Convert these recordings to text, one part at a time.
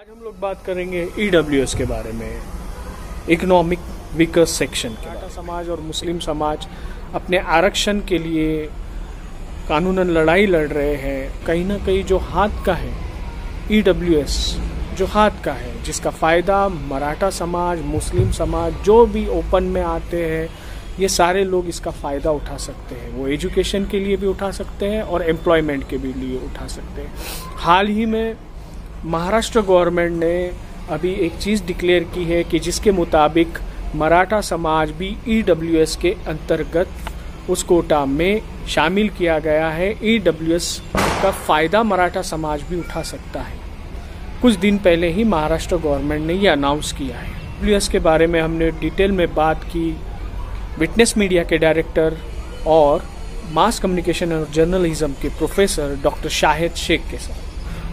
आज हम लोग बात करेंगे ईडब्ल्यूएस के बारे में, इकोनॉमिक वीकर सेक्शन के बारे में। समाज और मुस्लिम समाज अपने आरक्षण के लिए कानूनन लड़ाई लड़ रहे हैं। कहीं ना कहीं जो हाथ का है ईडब्ल्यूएस, जो हाथ का है, जिसका फ़ायदा मराठा समाज, मुस्लिम समाज जो भी ओपन में आते हैं, ये सारे लोग इसका फ़ायदा उठा सकते हैं। वो एजुकेशन के लिए भी उठा सकते हैं और एम्प्लॉयमेंट के भी लिए उठा सकते हैं। हाल ही में महाराष्ट्र गवर्नमेंट ने अभी एक चीज़ डिक्लेयर की है कि जिसके मुताबिक मराठा समाज भी ईडब्ल्यूएस के अंतर्गत उस कोटा में शामिल किया गया है। ईडब्ल्यूएस का फ़ायदा मराठा समाज भी उठा सकता है। कुछ दिन पहले ही महाराष्ट्र गवर्नमेंट ने ये अनाउंस किया है। ईडब्ल्यूएस के बारे में हमने डिटेल में बात की विटनेस मीडिया के डायरेक्टर और मास कम्युनिकेशन और जर्नलिज्म के प्रोफेसर डॉक्टर शाहिद शेख के साथ।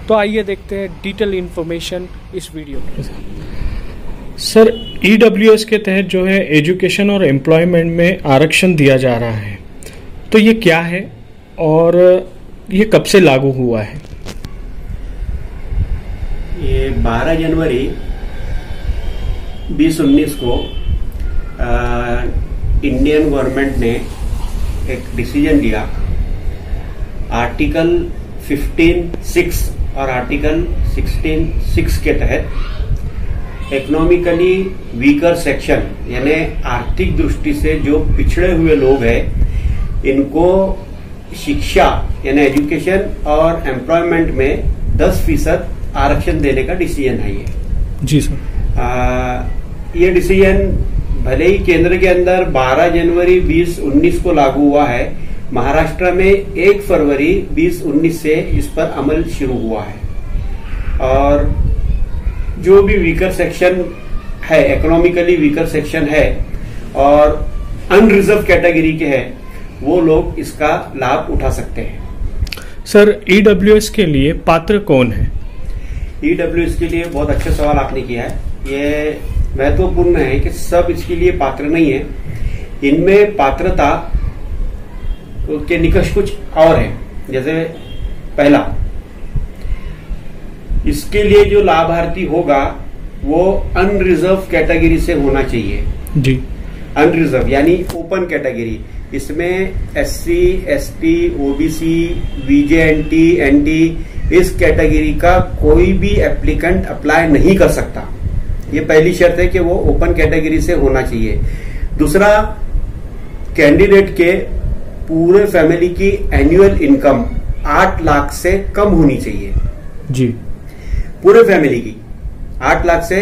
तो आइए देखते हैं डिटेल इन्फॉर्मेशन इस वीडियो के साथ। सर, ईडब्ल्यूएस के तहत जो है एजुकेशन और एम्प्लॉयमेंट में आरक्षण दिया जा रहा है, तो ये क्या है और ये कब से लागू हुआ है? ये 12 जनवरी 2019 को इंडियन गवर्नमेंट ने एक डिसीजन लिया। आर्टिकल 15(6) और आर्टिकल 16(6) के तहत इकोनॉमिकली वीकर सेक्शन यानी आर्थिक दृष्टि से जो पिछड़े हुए लोग हैं, इनको शिक्षा यानी एजुकेशन और एम्प्लॉयमेंट में 10% आरक्षण देने का डिसीजन है ये। जी सर। ये डिसीजन भले ही केंद्र के अंदर 12 जनवरी 2019 को लागू हुआ है, महाराष्ट्र में 1 फरवरी 2019 से इस पर अमल शुरू हुआ है। और जो भी वीकर सेक्शन है, इकोनॉमिकली वीकर सेक्शन है और अनरिजर्व कैटेगरी के हैं, वो लोग इसका लाभ उठा सकते हैं। सर, ईडब्ल्यूएस के लिए पात्र कौन है? ईडब्ल्यूएस के लिए बहुत अच्छा सवाल आपने किया है। ये महत्वपूर्ण है कि सब इसके लिए पात्र नहीं है। इनमें पात्रता के निकष कुछ और हैं। जैसे पहला, इसके लिए जो लाभार्थी होगा वो अनरिजर्व कैटेगरी से होना चाहिए। जी। अनरिजर्व यानी ओपन कैटेगरी। इसमें एससी, एसटी, ओबीसी, वीजेएनटी, एनटी इस कैटेगरी का कोई भी एप्लीकेंट अप्लाई नहीं कर सकता। ये पहली शर्त है कि वो ओपन कैटेगरी से होना चाहिए। दूसरा, कैंडिडेट के पूरे फैमिली की एनुअल इनकम 8 लाख से कम होनी चाहिए। जी। पूरे फैमिली की 8 लाख से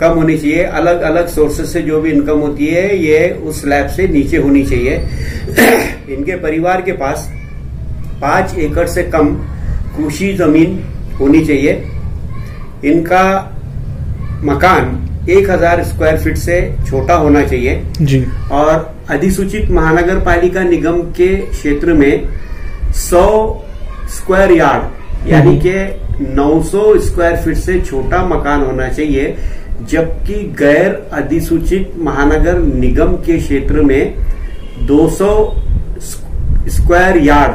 कम होनी चाहिए। अलग अलग सोर्सेस से जो भी इनकम होती है, ये उस स्लैब से नीचे होनी चाहिए। इनके परिवार के पास 5 एकड़ से कम कृषि जमीन होनी चाहिए। इनका मकान 1000 स्क्वायर फीट से छोटा होना चाहिए। जी। और अधिसूचित महानगर पालिका निगम के क्षेत्र में 100 स्क्वायर यार्ड यानी कि 900 स्क्वायर फीट से छोटा मकान होना चाहिए, जबकि गैर अधिसूचित महानगर निगम के क्षेत्र में 200 स्क्वायर यार्ड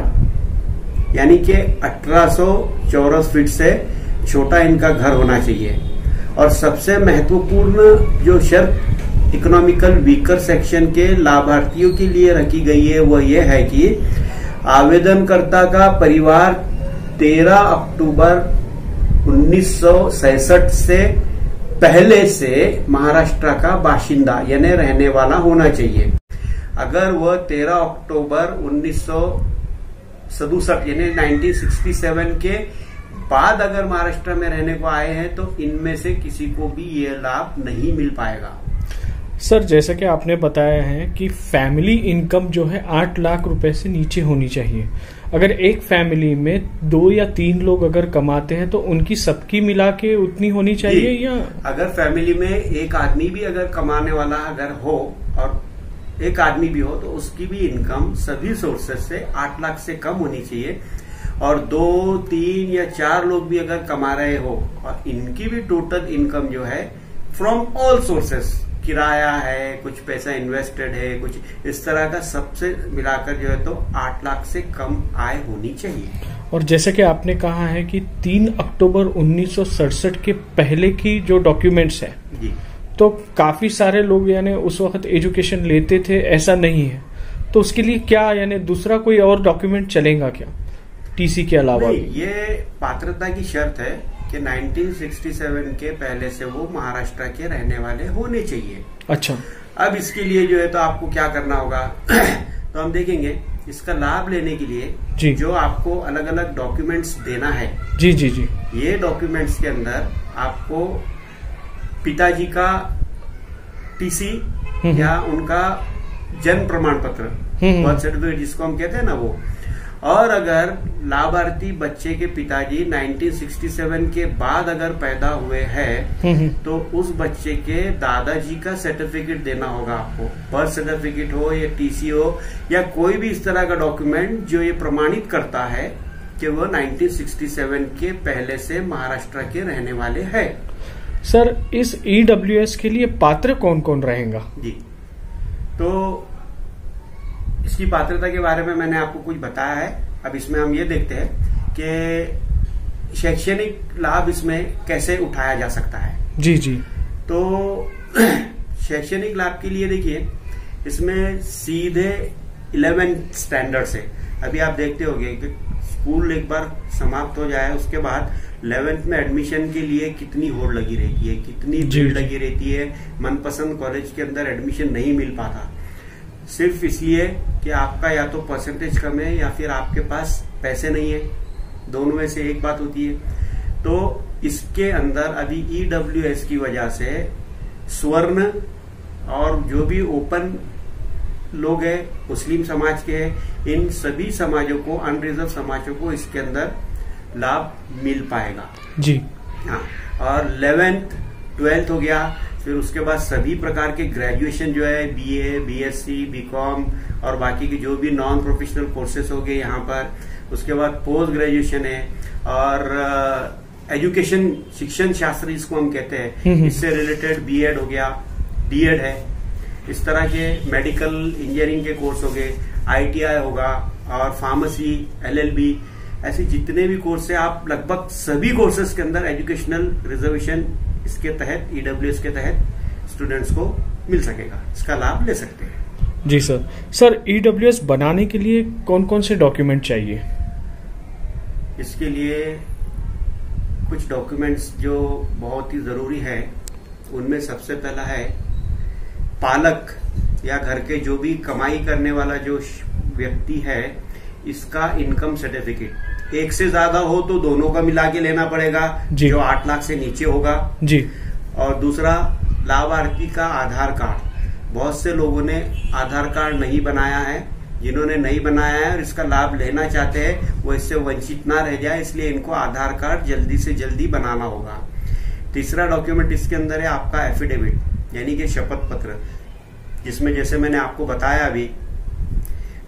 यानी कि 1800 चौरस फीट से छोटा इनका घर होना चाहिए। और सबसे महत्वपूर्ण जो शर्त इकोनॉमिकल वीकर सेक्शन के लाभार्थियों के लिए रखी गई है वो ये है कि आवेदनकर्ता का परिवार 13 अक्टूबर 1967 से पहले से महाराष्ट्र का बाशिंदा यानी रहने वाला होना चाहिए। अगर वह 13 अक्टूबर 1967 यानी 1967 के बाद अगर महाराष्ट्र में रहने को आए हैं, तो इनमें से किसी को भी ये लाभ नहीं मिल पाएगा। सर, जैसा कि आपने बताया है कि फैमिली इनकम जो है 8 लाख रुपए से नीचे होनी चाहिए। अगर एक फैमिली में 2 या 3 लोग अगर कमाते हैं तो उनकी सबकी मिला के उतनी होनी चाहिए, या अगर फैमिली में एक आदमी भी अगर कमाने वाला अगर हो और एक आदमी भी हो, तो उसकी भी इनकम सभी सोर्सेस से 8 लाख से कम होनी चाहिए। और 2, 3 या 4 लोग भी अगर कमा रहे हो और इनकी भी टोटल इनकम जो है फ्रॉम ऑल सोर्सेस किराया है, कुछ पैसा इन्वेस्टेड है, कुछ इस तरह का सबसे मिलाकर जो है तो 8 लाख से कम आय होनी चाहिए। और जैसे कि आपने कहा है कि 3 अक्टूबर 1967 के पहले की जो डॉक्यूमेंट्स है जी, तो काफी सारे लोग यानी उस वक्त एजुकेशन लेते थे, ऐसा नहीं है, तो उसके लिए क्या यानी दूसरा कोई और डॉक्यूमेंट चलेगा क्या टीसी के अलावा? ये पात्रता की शर्त है कि 1967 के पहले से वो महाराष्ट्र के रहने वाले होने चाहिए। अच्छा, अब इसके लिए जो है तो आपको क्या करना होगा तो हम देखेंगे इसका लाभ लेने के लिए जो आपको अलग अलग डॉक्यूमेंट्स देना है। जी जी जी। ये डॉक्यूमेंट्स के अंदर आपको पिताजी का टीसी या उनका जन्म प्रमाण पत्र, बर्थ सर्टिफिकेट जिसको हम कहते हैं ना वो, और अगर लाभार्थी बच्चे के पिताजी 1967 के बाद अगर पैदा हुए हैं तो उस बच्चे के दादाजी का सर्टिफिकेट देना होगा आपको। बर्थ सर्टिफिकेट हो या टीसी हो या कोई भी इस तरह का डॉक्यूमेंट जो ये प्रमाणित करता है कि वो 1967 के पहले से महाराष्ट्र के रहने वाले हैं। सर, इस ईडब्ल्यूएस के लिए पात्र कौन कौन रहेगा? जी, तो इसकी पात्रता के बारे में मैंने आपको कुछ बताया है। अब इसमें हम ये देखते हैं कि शैक्षणिक लाभ इसमें कैसे उठाया जा सकता है। जी जी। तो शैक्षणिक लाभ के लिए देखिए, इसमें सीधे 11th स्टैंडर्ड से, अभी आप देखते होंगे कि स्कूल एक बार समाप्त हो जाए उसके बाद 11th में एडमिशन के लिए कितनी होड़ लगी रहती है, कितनी भीड़ लगी रहती है, मनपसंद कॉलेज के अंदर एडमिशन नहीं मिल पाता, सिर्फ इसलिए कि आपका या तो परसेंटेज कम है या फिर आपके पास पैसे नहीं है, दोनों में से एक बात होती है। तो इसके अंदर अभी ईडब्ल्यूएस की वजह से स्वर्ण और जो भी ओपन लोग हैं, मुस्लिम समाज के हैं, इन सभी समाजों को, अनरिजर्व समाजों को इसके अंदर लाभ मिल पाएगा। जी हाँ, और 11th 12th हो गया, फिर उसके बाद सभी प्रकार के ग्रेजुएशन जो है, बीए, बीएससी, बीकॉम और बाकी के जो भी नॉन प्रोफेशनल कोर्सेस हो गए यहाँ पर, उसके बाद पोस्ट ग्रेजुएशन है और एजुकेशन, शिक्षण शास्त्र जिसको हम कहते हैं, इससे रिलेटेड बीएड हो गया, डीएड है, इस तरह के मेडिकल इंजीनियरिंग के कोर्स हो गए, आईटीआई होगा और फार्मेसी, एलएलबी, ऐसे जितने भी कोर्स है, आप लगभग सभी कोर्सेज के अंदर एजुकेशनल रिजर्वेशन इसके तहत, ईडब्ल्यूएस के तहत स्टूडेंट्स को मिल सकेगा, इसका लाभ ले सकते हैं। जी सर। सर, ईडब्ल्यूएस बनाने के लिए कौन कौन से डॉक्यूमेंट चाहिए? इसके लिए कुछ डॉक्यूमेंट्स जो बहुत ही जरूरी है, उनमें सबसे पहला है पालक या घर के जो भी कमाई करने वाला जो व्यक्ति है, इसका इनकम सर्टिफिकेट। एक से ज्यादा हो तो दोनों का मिला के लेना पड़ेगा, जो 8 लाख से नीचे होगा जी। और दूसरा लाभार्थी का आधार कार्ड। बहुत से लोगों ने आधार कार्ड नहीं बनाया है, जिन्होंने नहीं बनाया है और इसका लाभ लेना चाहते हैं वो इससे वंचित ना रह जाए, इसलिए इनको आधार कार्ड जल्दी से जल्दी बनाना होगा। तीसरा डॉक्यूमेंट इसके अंदर है आपका एफिडेविट, यानी कि शपथ पत्र, जिसमें जैसे मैंने आपको बताया अभी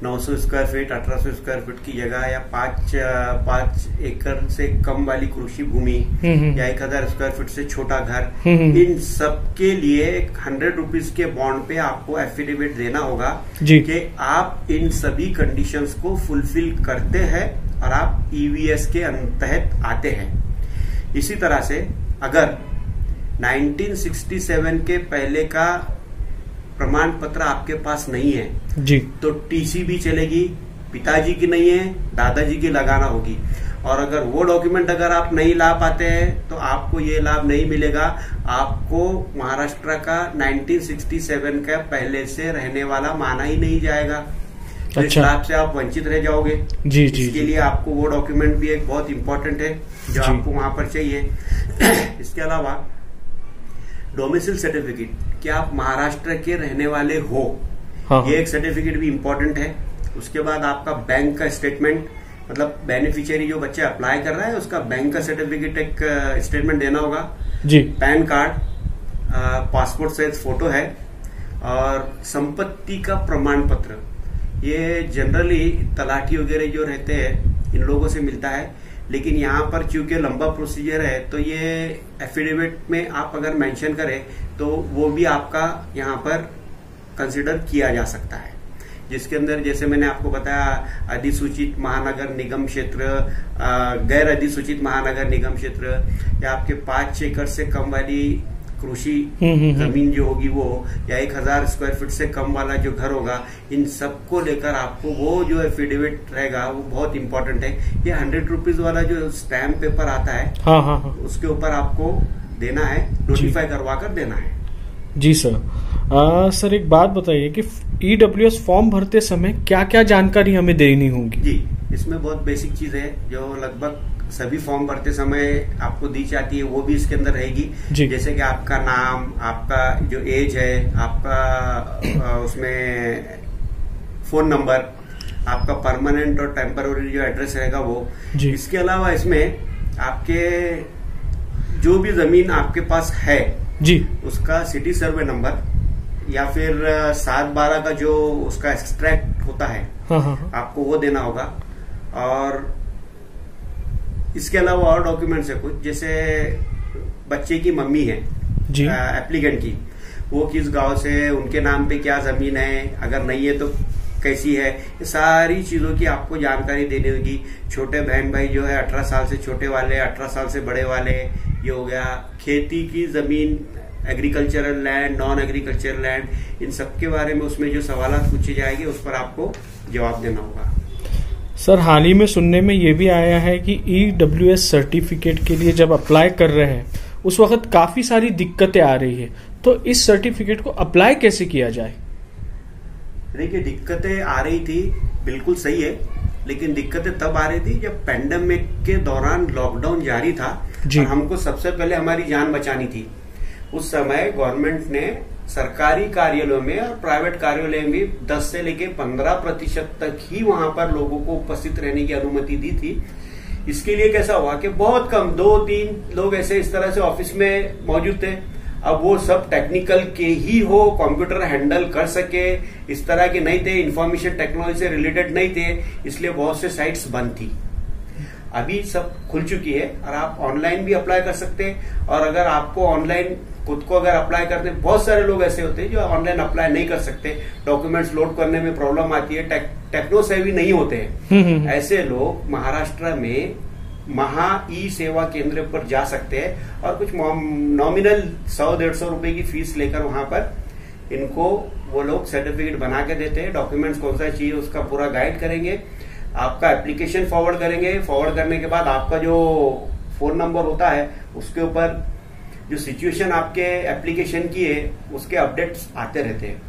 900 स्क्वायर फीट, 1800 स्क्वायर फीट की जगह या 5 एकड़ से कम वाली कृषि भूमि या 1000 स्क्वायर फीट से छोटा घर, इन सब के लिए 100 रुपीज के बॉन्ड पे आपको एफिडेविट देना होगा कि आप इन सभी कंडीशंस को फुलफिल करते हैं और आप ईवीएस के तहत आते हैं। इसी तरह से अगर 1967 के पहले का प्रमाण पत्र आपके पास नहीं है जी, तो टीसी भी चलेगी, पिताजी की नहीं है, दादाजी की लगाना होगी। और अगर वो डॉक्यूमेंट अगर आप नहीं ला पाते हैं तो आपको ये लाभ नहीं मिलेगा, आपको महाराष्ट्र का 1967 का पहले से रहने वाला माना ही नहीं जाएगा। तो इस लाभ से आप वंचित रह जाओगे। जी जी। इसके लिए आपको वो डॉक्यूमेंट भी एक बहुत इंपॉर्टेंट है जो आपको वहां पर चाहिए। इसके अलावा डोमिसाइल सर्टिफिकेट, कि आप महाराष्ट्र के रहने वाले हो, ये एक सर्टिफिकेट भी इम्पोर्टेंट है। उसके बाद आपका बैंक का स्टेटमेंट, मतलब बेनिफिशियरी जो बच्चा अप्लाई कर रहा है उसका बैंक का सर्टिफिकेट, एक स्टेटमेंट देना होगा जी। PAN card, passport size photo है और संपत्ति का प्रमाण पत्र। ये जनरली तलाठी वगैरह जो रहते हैं इन लोगों से मिलता है, लेकिन यहाँ पर चूंकि लंबा प्रोसीजर है तो ये एफिडेविट में आप अगर मेंशन करें तो वो भी आपका यहाँ पर कंसिडर किया जा सकता है, जिसके अंदर जैसे मैंने आपको बताया अधिसूचित महानगर निगम क्षेत्र, गैर अधिसूचित महानगर निगम क्षेत्र, या आपके 5 एकड़ से कम वाली कृषि जमीन जो होगी वो, या 1000 स्क्वायर फीट से कम वाला जो घर होगा, इन सबको लेकर आपको वो जो एफिडेविट रहेगा वो बहुत इंपॉर्टेंट है। ये 100 रुपीज वाला जो स्टैम्प पेपर आता है, हाँ, उसके ऊपर आपको देना है, नोटिफाई करवा कर देना है। जी सर। सर एक बात बताइए कि EWS फॉर्म भरते समय क्या क्या जानकारी हमें देनी होगी? जी, इसमें बहुत बेसिक चीज है जो लगभग सभी फॉर्म भरते समय आपको दी जाती है, वो भी इसके अंदर रहेगी। जैसे कि आपका नाम, आपका जो एज है, आपका उसमें फोन नंबर, आपका परमानेंट और टेम्पररी जो एड्रेस रहेगा वो। इसके अलावा इसमें आपके जो भी जमीन आपके पास है जी, उसका सिटी सर्वे नंबर या फिर 7/12 का जो उसका एक्सट्रैक्ट होता है, आपको वो देना होगा। और इसके अलावा और डॉक्यूमेंट्स है कुछ, जैसे बच्चे की मम्मी है जी, एप्लीकेंट की, वो किस गांव से, उनके नाम पे क्या जमीन है, अगर नहीं है तो कैसी है, ये सारी चीजों की आपको जानकारी देनी होगी। छोटे बहन भाई जो है 18 साल से छोटे वाले, 18 साल से बड़े वाले, ये हो गया। खेती की जमीन, agricultural land, non agricultural land, इन सब के बारे में उसमें जो सवाल पूछे जाएंगे उस पर आपको जवाब देना होगा। सर हाल ही में सुनने में ये भी आया है कि EWS सर्टिफिकेट के लिए जब अप्लाई कर रहे हैं उस वक्त काफी सारी दिक्कतें आ रही है, तो इस सर्टिफिकेट को अप्लाई कैसे किया जाए? देखिए, दिक्कतें आ रही थी, बिल्कुल सही है, लेकिन दिक्कतें तब आ रही थी जब पेंडेमिक के दौरान लॉकडाउन जारी था और हमको सबसे पहले हमारी जान बचानी थी। उस समय गवर्नमेंट ने सरकारी कार्यालयों में और प्राइवेट कार्यालय में भी 10 से लेके 15% तक ही वहां पर लोगों को उपस्थित रहने की अनुमति दी थी। इसके लिए कैसा हुआ कि बहुत कम 2-3 लोग ऐसे इस तरह से ऑफिस में मौजूद थे। अब वो सब टेक्निकल के ही हो, कंप्यूटर हैंडल कर सके, इस तरह के नहीं थे, इंफॉर्मेशन टेक्नोलॉजी से रिलेटेड नहीं थे, इसलिए बहुत से साइट्स बंद थी। अभी सब खुल चुकी है और आप ऑनलाइन भी अप्लाई कर सकते हैं। और अगर आपको ऑनलाइन खुद को अगर अप्लाई करते हैं, बहुत सारे लोग ऐसे होते हैं जो ऑनलाइन अप्लाई नहीं कर सकते, डॉक्यूमेंट्स लोड करने में प्रॉब्लम आती है, टेक्नो सेवी नहीं होते हैं, ऐसे लोग महाराष्ट्र में महा ई सेवा केंद्र पर जा सकते हैं और कुछ नॉमिनल 100-150 रुपए की फीस लेकर वहां पर इनको वो लोग सर्टिफिकेट बना के देते हैं। डॉक्यूमेंट्स कौन सा चाहिए उसका पूरा गाइड करेंगे, आपका एप्लीकेशन फॉरवर्ड करेंगे। फॉरवर्ड करने के बाद आपका जो फोन नंबर होता है उसके ऊपर जो सिचुएशन आपके एप्लीकेशन की है उसके अपडेट्स आते रहते हैं।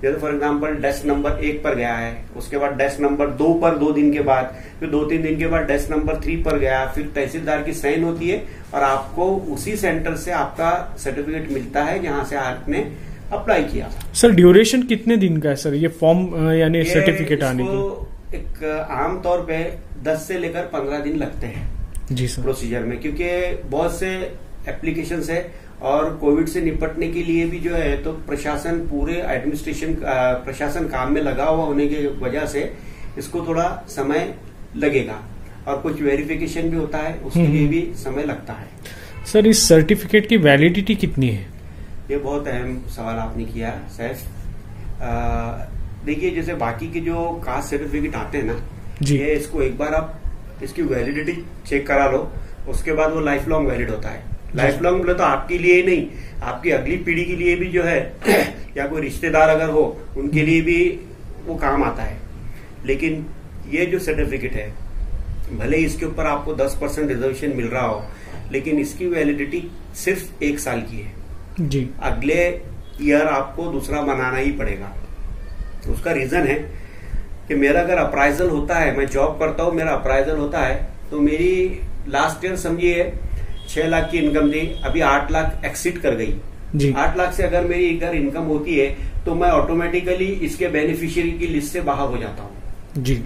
जैसे फॉर एग्जांपल डेस्क नंबर 1 पर गया है, उसके बाद डेस्क नंबर 2 पर 2 दिन के बाद, फिर 2-3 दिन के बाद डेस्क नंबर 3 पर गया, फिर तहसीलदार की साइन होती है और आपको उसी सेंटर से आपका सर्टिफिकेट मिलता है जहां से आपने अप्लाई किया। सर ड्यूरेशन कितने दिन का है सर ये फॉर्म यानी सर्टिफिकेट आने की? एक आमतौर पे 10 से लेकर 15 दिन लगते हैं जी सर प्रोसीजर में, क्योंकि बहुत से एप्लीकेशन है और कोविड से निपटने के लिए भी जो है तो प्रशासन पूरे एडमिनिस्ट्रेशन प्रशासन काम में लगा हुआ होने की वजह से इसको थोड़ा समय लगेगा और कुछ वेरिफिकेशन भी होता है, उसके लिए भी समय लगता है। सर इस सर्टिफिकेट की वैलिडिटी कितनी है? ये बहुत अहम सवाल आपने किया सैफ। देखिए, जैसे बाकी के जो कास्ट सर्टिफिकेट आते हैं ना जी, ये इसको एक बार आप इसकी वैलिडिटी चेक करा लो, उसके बाद वो लाइफ लॉन्ग वैलिड होता है। लाइफ लॉन्ग बोले तो आपके लिए ही नहीं, आपकी अगली पीढ़ी के लिए भी जो है या कोई रिश्तेदार अगर हो उनके लिए भी वो काम आता है। लेकिन ये जो सर्टिफिकेट है, भले ही इसके ऊपर आपको 10% रिजर्वेशन मिल रहा हो, लेकिन इसकी वैलिडिटी सिर्फ 1 साल की है जी। अगले ईयर आपको दूसरा बनाना ही पड़ेगा। उसका रीजन है कि मेरा अगर अप्राइजल होता है, मैं जॉब करता हूं, मेरा अप्राइजल होता है, तो मेरी लास्ट ईयर समझिए 6 लाख की इनकम थी, अभी 8 लाख एक्सीड कर गई जी। 8 लाख से अगर मेरी अगर इनकम होती है तो मैं ऑटोमेटिकली इसके बेनिफिशियरी की लिस्ट से बाहर हो जाता हूँ जी।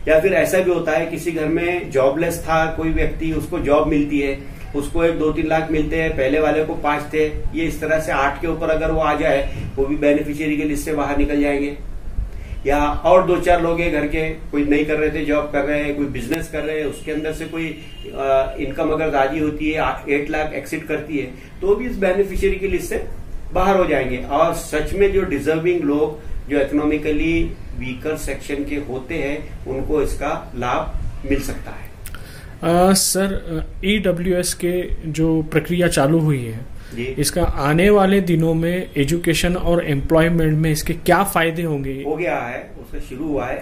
या फिर ऐसा भी होता है किसी घर में जॉबलेस था कोई व्यक्ति, उसको जॉब मिलती है, उसको 1-2-3 लाख मिलते हैं, पहले वाले को 5 थे, ये इस तरह से 8 के ऊपर अगर वो आ जाए वो भी बेनिफिशियरी की लिस्ट से बाहर निकल जाएंगे। या और 2-4 लोग हैं घर के, कोई नहीं कर रहे थे, जॉब कर रहे हैं, कोई बिजनेस कर रहे हैं, उसके अंदर से कोई इनकम अगर राजी होती है 8 लाख एक्सिट करती है तो भी इस बेनिफिशियरी की लिस्ट से बाहर हो जाएंगे। और सच में जो डिजर्विंग लोग जो इकोनॉमिकली वीकर सेक्शन के होते हैं उनको इसका लाभ मिल सकता है। सर, EWS के जो प्रक्रिया चालू हुई है जी, इसका आने वाले दिनों में एजुकेशन और एम्प्लॉयमेंट में इसके क्या फायदे होंगे? हो गया है, उसका शुरू हुआ है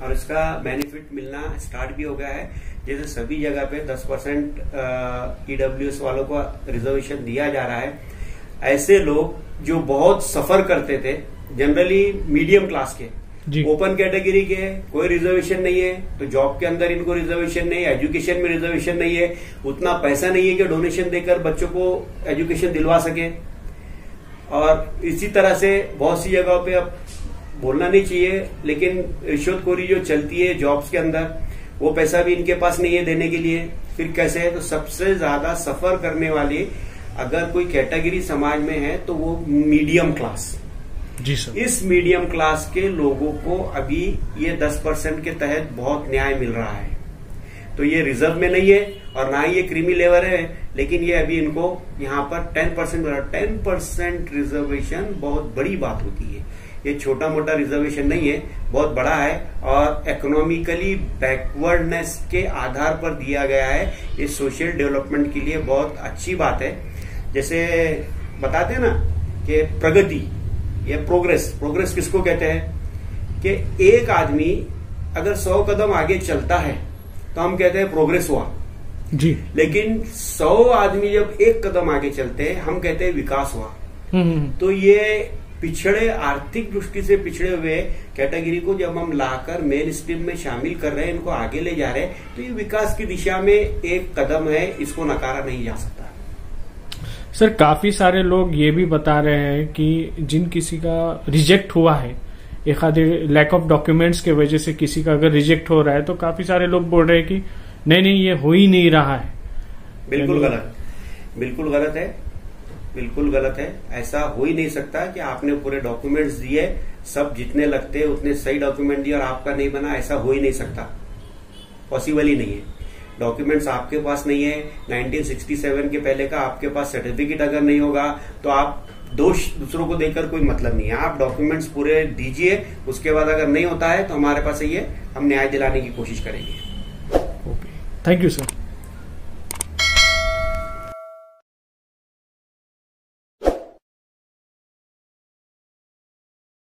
और इसका बेनिफिट मिलना स्टार्ट भी हो गया है। जैसे सभी जगह पे 10% EWS वालों को रिजर्वेशन दिया जा रहा है। ऐसे लोग जो बहुत सफर करते थे, जनरली मीडियम क्लास के, ओपन कैटेगरी के, कोई रिजर्वेशन नहीं है, तो जॉब के अंदर इनको रिजर्वेशन नहीं है, एजुकेशन में रिजर्वेशन नहीं है, उतना पैसा नहीं है कि डोनेशन देकर बच्चों को एजुकेशन दिलवा सके। और इसी तरह से बहुत सी जगहों पे, अब बोलना नहीं चाहिए, लेकिन रिश्वतखोरी जो चलती है जॉब्स के अंदर, वो पैसा भी इनके पास नहीं है देने के लिए। फिर कैसे है, तो सबसे ज्यादा सफर करने वाली अगर कोई कैटेगरी समाज में है तो वो मीडियम क्लास। जी सर। इस मीडियम क्लास के लोगों को अभी ये 10% के तहत बहुत न्याय मिल रहा है। तो ये रिजर्व में नहीं है और ना ही ये क्रीमी लेवल है, लेकिन ये अभी इनको यहाँ पर 10% मिल रहा है। 10% रिजर्वेशन बहुत बड़ी बात होती है, ये छोटा मोटा रिजर्वेशन नहीं है, बहुत बड़ा है और इकोनॉमिकली बैकवर्डनेस के आधार पर दिया गया है। ये सोशल डेवलपमेंट के लिए बहुत अच्छी बात है। जैसे बताते हैं ना कि प्रगति या प्रोग्रेस किसको कहते हैं, कि एक आदमी अगर 100 कदम आगे चलता है तो हम कहते हैं प्रोग्रेस हुआ जी, लेकिन 100 आदमी जब एक कदम आगे चलते हैं हम कहते हैं विकास हुआ। तो ये पिछड़े, आर्थिक दृष्टि से पिछड़े हुए कैटेगरी को जब हम लाकर मेन स्ट्रीम में शामिल कर रहे हैं, इनको आगे ले जा रहे हैं, तो ये विकास की दिशा में एक कदम है, इसको नकारा नहीं जा सकता। सर, काफी सारे लोग ये भी बता रहे हैं कि जिन किसी का रिजेक्ट हुआ है, एक आधे लैक ऑफ डॉक्यूमेंट्स के वजह से किसी का अगर रिजेक्ट हो रहा है, तो काफी सारे लोग बोल रहे हैं कि नहीं ये हो ही नहीं रहा है। बिल्कुल गलत, बिल्कुल गलत है, बिल्कुल गलत है। ऐसा हो ही नहीं सकता कि आपने पूरे डॉक्यूमेंट्स दिए, सब जितने लगते हैं उतने सही डॉक्यूमेंट दिए और आपका नहीं बना, ऐसा हो ही नहीं सकता, पॉसिबल ही नहीं है। डॉक्यूमेंट्स आपके पास नहीं है, 1967 के पहले का आपके पास सर्टिफिकेट अगर नहीं होगा तो आप दोष दूसरों को देकर कोई मतलब नहीं है। आप डॉक्यूमेंट्स पूरे दीजिए, उसके बाद अगर नहीं होता है तो हमारे पास आइए, हम न्याय दिलाने की कोशिश करेंगे। Okay, thank you sir.